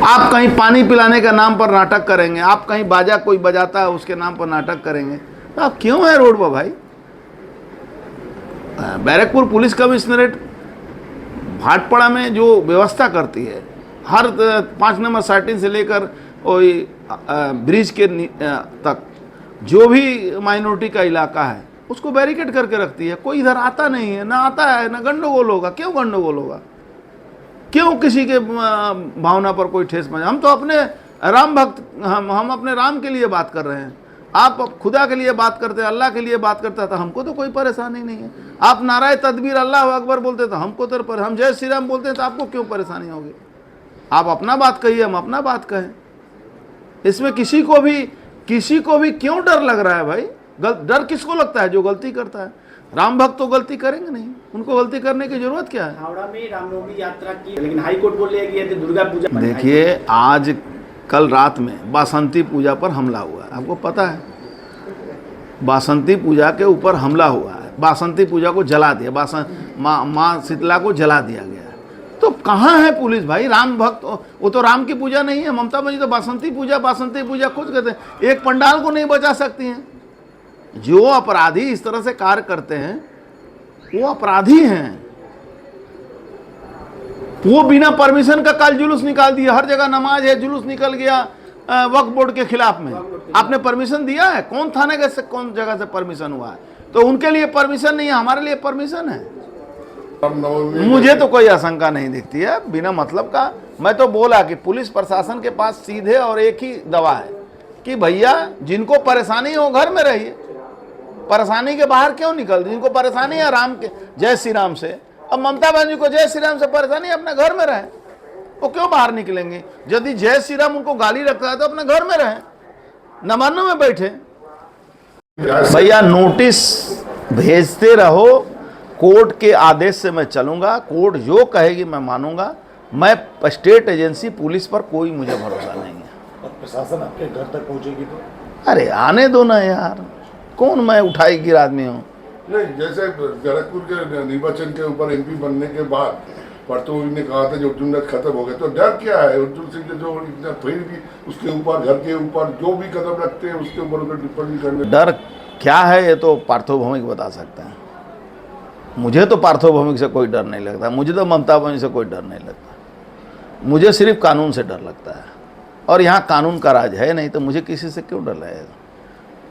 आप कहीं पानी पिलाने के नाम पर नाटक करेंगे, आप कहीं बाजा कोई बजाता है उसके नाम पर नाटक करेंगे, तो आप क्यों है रोड पर भाई? बैरकपुर पुलिस कमिश्नरेट भाटपाड़ा में जो व्यवस्था करती है, हर 5 नंबर साइटिंग से लेकर ब्रिज के तक जो भी माइनॉरिटी का इलाका है उसको बैरिकेड करके रखती है। कोई इधर आता नहीं है, ना आता है, ना गंडगोल होगा। क्यों गंडगोल होगा? क्यों किसी के भावना पर कोई ठेस पहुंचे? हम तो अपने राम भक्त, हम अपने राम के लिए बात कर रहे हैं। आप खुदा के लिए बात करते हैं, अल्लाह के लिए बात करते हैं, तो हमको तो कोई परेशानी नहीं है। आप नाराय तदबीर अल्लाह अकबर बोलते तो हमको तो हम जय श्री राम बोलते हैं, तो आपको क्यों परेशानी होगी? आप अपना बात कहिए, हम अपना बात कहें। इसमें किसी को भी क्यों डर लग रहा है भाई? डर किसको लगता है? जो गलती करता है। राम भक्त तो गलती करेंगे नहीं, उनको गलती करने की जरूरत क्या है? हावड़ा में रामनवमी यात्रा की, लेकिन हाईकोर्ट बोल रही है कि दुर्गा पूजा। देखिए, आज कल रात में बासंती पूजा पर हमला हुआ है, आपको पता है? बासंती पूजा के ऊपर हमला हुआ है, बासंती पूजा को जला दिया, माँ शीतला को जला दिया गया। तो कहाँ है पुलिस भाई? राम भक्त, वो तो राम की पूजा नहीं है। ममता बनर्जी तो बासंती पूजा खुद कहते हैं। एक पंडाल को नहीं बचा सकती हैं। जो अपराधी इस तरह से कार्य करते हैं वो अपराधी हैं। वो बिना परमिशन का कल जुलूस निकाल दिया, हर जगह नमाज है, जुलूस निकल गया वक्फ बोर्ड के खिलाफ में। आपने परमिशन दिया है? कौन थाने के कौन जगह से परमिशन हुआ है? तो उनके लिए परमिशन नहीं है, हमारे लिए परमिशन है। मुझे तो कोई आशंका नहीं दिखती है बिना मतलब का। मैं तो बोला कि पुलिस प्रशासन के पास सीधे और एक ही दवा है कि भैया जिनको परेशानी हो घर में रहिए, परेशानी के बाहर क्यों निकल? जिनको परेशानी है राम के जय श्री राम से, अब ममता बनर्जी को जय श्री राम से परेशानी है, अपने घर में रहें। वो क्यों बाहर निकलेंगे? यदि जय श्री राम उनको गाली रखता है तो अपने घर में रहें, नमाज़ों में बैठे। भैया नोटिस भेजते रहो, कोर्ट के आदेश से मैं चलूंगा, कोर्ट जो कहेगी मैं मानूंगा। मैं स्टेट एजेंसी पुलिस पर कोई मुझे भरोसा नहीं है। प्रशासन आपके घर तक पहुंचेगी तो? अरे आने दो ना यार, कौन मैं उठाई गिर आदमी हूँ? नहीं, जैसे बैरकपुर के निर्वाचन के ऊपर एमपी बनने के बाद पार्थो ने कहा था जो अर्जुन राज खत्म हो गए, तो डर क्या है? अर्जुन सिंह के जो फिर भी उसके ऊपर, घर के ऊपर जो भी कदम रखते हैं उसके ऊपर उनको टिप्पणी करने। डर क्या है ये तो पार्थो भौमिक बता सकते हैं। मुझे तो पार्थो भौमिक से कोई डर नहीं लगता, मुझे तो ममता बनर्जी से कोई डर नहीं लगता। मुझे सिर्फ कानून से डर लगता है, और यहाँ कानून का राज है नहीं, तो मुझे किसी से क्यों डर लगेगा?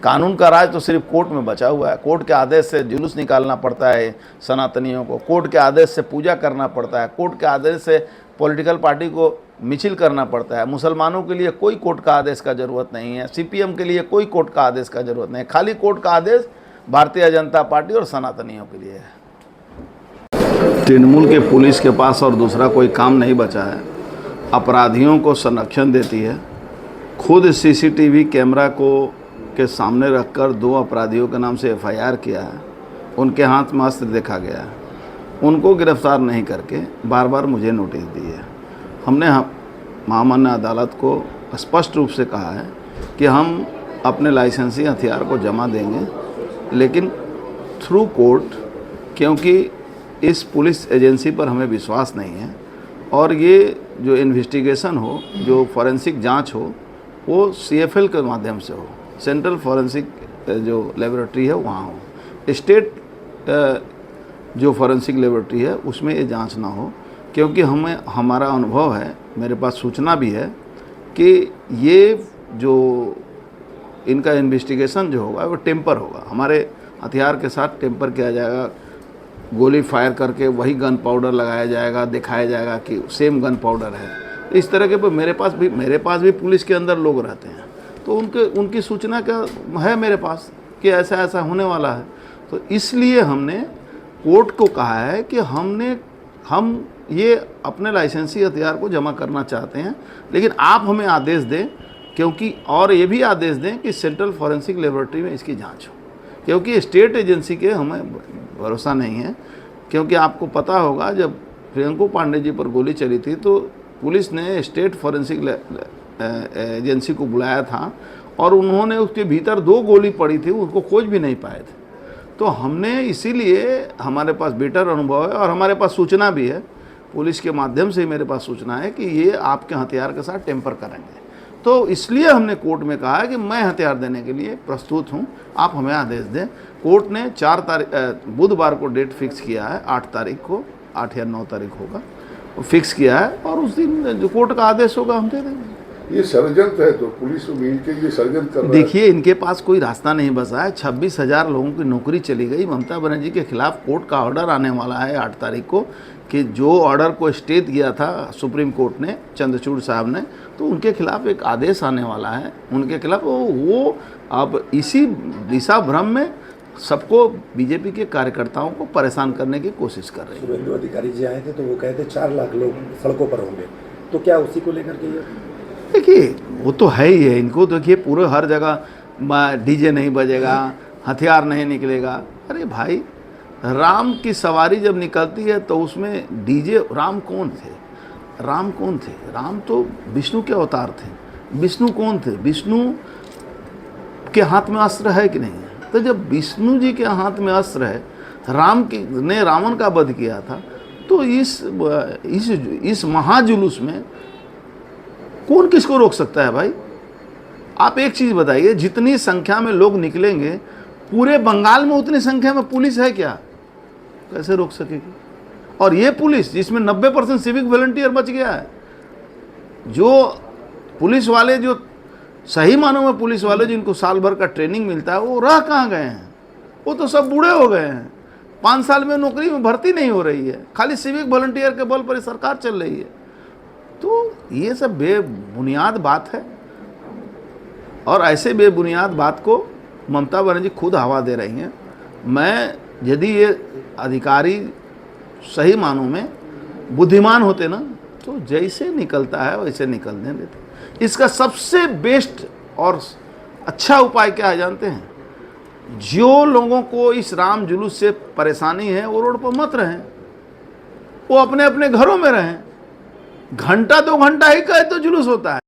कानून का राज तो सिर्फ कोर्ट में बचा हुआ है। कोर्ट के आदेश से जुलूस निकालना पड़ता है सनातनियों को, कोर्ट के आदेश से पूजा करना पड़ता है, कोर्ट के आदेश से पॉलिटिकल पार्टी को मिचिल करना पड़ता है। मुसलमानों के लिए कोई कोर्ट का आदेश का ज़रूरत नहीं है, सीपीएम के लिए कोई कोर्ट का आदेश का ज़रूरत नहीं है। खाली कोर्ट का आदेश भारतीय जनता पार्टी और सनातनियों के लिए है। तृणमूल के पुलिस के पास और दूसरा कोई काम नहीं बचा है। अपराधियों को संरक्षण देती है, खुद सीसीटीवी कैमरा के सामने रखकर 2 अपराधियों के नाम से एफआईआर किया है। उनके हाथ में अस्त्र देखा गया है, उनको गिरफ्तार नहीं करके बार बार मुझे नोटिस दी है। हमने महामान्य अदालत को स्पष्ट रूप से कहा है कि हम अपने लाइसेंसी हथियार को जमा देंगे, लेकिन थ्रू कोर्ट, क्योंकि इस पुलिस एजेंसी पर हमें विश्वास नहीं है। और ये जो इन्वेस्टिगेशन हो, जो फॉरेंसिक जांच हो, वो सीएफएल के माध्यम से हो, सेंट्रल फॉरेंसिक जो लेबोरेटरी है वहाँ हो। स्टेट जो फॉरेंसिक लेबोरेटरी है उसमें ये जांच ना हो, क्योंकि हमारा अनुभव है, मेरे पास सूचना भी है कि ये जो इनका इन्वेस्टिगेशन जो होगा वो टेम्पर होगा। हमारे हथियार के साथ टेम्पर किया जाएगा, गोली फायर करके वही गन पाउडर लगाया जाएगा, दिखाया जाएगा कि सेम गन पाउडर है। इस तरह के मेरे पास भी पुलिस के अंदर लोग रहते हैं, तो उनकी सूचना क्या है मेरे पास कि ऐसा ऐसा होने वाला है। तो इसलिए हमने कोर्ट को कहा है कि हम ये अपने लाइसेंसी हथियार को जमा करना चाहते हैं, लेकिन आप हमें आदेश दें, क्योंकि और ये भी आदेश दें कि सेंट्रल फॉरेंसिक लेबोरेटरी में इसकी जांच हो, क्योंकि स्टेट एजेंसी के हमें भरोसा नहीं है। क्योंकि आपको पता होगा जब प्रियंका पांडे जी पर गोली चली थी तो पुलिस ने स्टेट फॉरेंसिक एजेंसी को बुलाया था, और उन्होंने उसके भीतर 2 गोली पड़ी थी, उसको खोज भी नहीं पाए थे। तो हमने इसीलिए, हमारे पास बेटर अनुभव है और हमारे पास सूचना भी है पुलिस के माध्यम से मेरे पास सूचना है कि ये आपके हथियार के साथ टेम्पर करेंगे। तो इसलिए हमने कोर्ट में कहा है कि मैं हथियार देने के लिए प्रस्तुत हूँ, आप हमें आदेश दें। कोर्ट ने 4 तारीख बुधवार को डेट फिक्स किया है, 8 तारीख को, 8 या 9 तारीख होगा, फिक्स किया है, और उस दिन जो कोर्ट का आदेश होगा हम दे देंगे। ये षड्यंत्र है, तो पुलिस मिल के ये षड्यंत्र कर रहा है। देखिए, इनके पास कोई रास्ता नहीं बचा है। 26,000 लोगों की नौकरी चली गई। ममता बनर्जी के खिलाफ कोर्ट का ऑर्डर आने वाला है 8 तारीख को, कि जो ऑर्डर को स्टे किया था सुप्रीम कोर्ट ने, चंद्रचूड़ साहब ने, तो उनके खिलाफ एक आदेश आने वाला है उनके खिलाफ। वो अब इसी दिशा भ्रम में सबको, बीजेपी के कार्यकर्ताओं को परेशान करने की कोशिश कर रहे हैं। शुभेंदु अधिकारी जी आए थे तो वो कहते 4 लाख लोग सड़कों पर होंगे, तो क्या उसी को लेकर के ये? देखिए, वो तो है ही है। इनको देखिए, पूरे हर जगह डीजे नहीं बजेगा, हथियार नहीं निकलेगा। अरे भाई, राम की सवारी जब निकलती है तो उसमें डीजे, राम कौन थे? राम कौन थे? राम तो विष्णु के अवतार थे। विष्णु कौन थे? विष्णु के हाथ में अस्त्र है कि नहीं है? तो जब विष्णु जी के हाथ में अस्त्र है, राम ने रावण का वध किया था, तो इस महाजुलूस में कौन किसको रोक सकता है भाई? आप एक चीज़ बताइए, जितनी संख्या में लोग निकलेंगे, पूरे बंगाल में उतनी संख्या में पुलिस है क्या? कैसे रोक सकेगी? और ये पुलिस जिसमें 90% सिविक वॉलंटियर बच गया है, जो पुलिस वाले, जो सही मानों में पुलिस वाले जिनको साल भर का ट्रेनिंग मिलता है, वो रह कहाँ गए हैं? वो तो सब बूढ़े हो गए हैं। 5 साल में नौकरी में भर्ती नहीं हो रही है, खाली सिविक वॉलंटियर के बल पर सरकार चल रही है। तो ये सब बेबुनियाद बात है, और ऐसे बेबुनियाद बात को ममता बनर्जी खुद हवा दे रही हैं। मैं, यदि ये अधिकारी सही मानों में बुद्धिमान होते ना, तो जैसे निकलता है वैसे निकलने देते। इसका सबसे बेस्ट और अच्छा उपाय क्या है जानते हैं? जो लोगों को इस राम जुलूस से परेशानी है, वो रोड पर मत रहें, वो अपने अपने घरों में रहें। घंटा 2 घंटा ही कहे तो जुलूस होता है।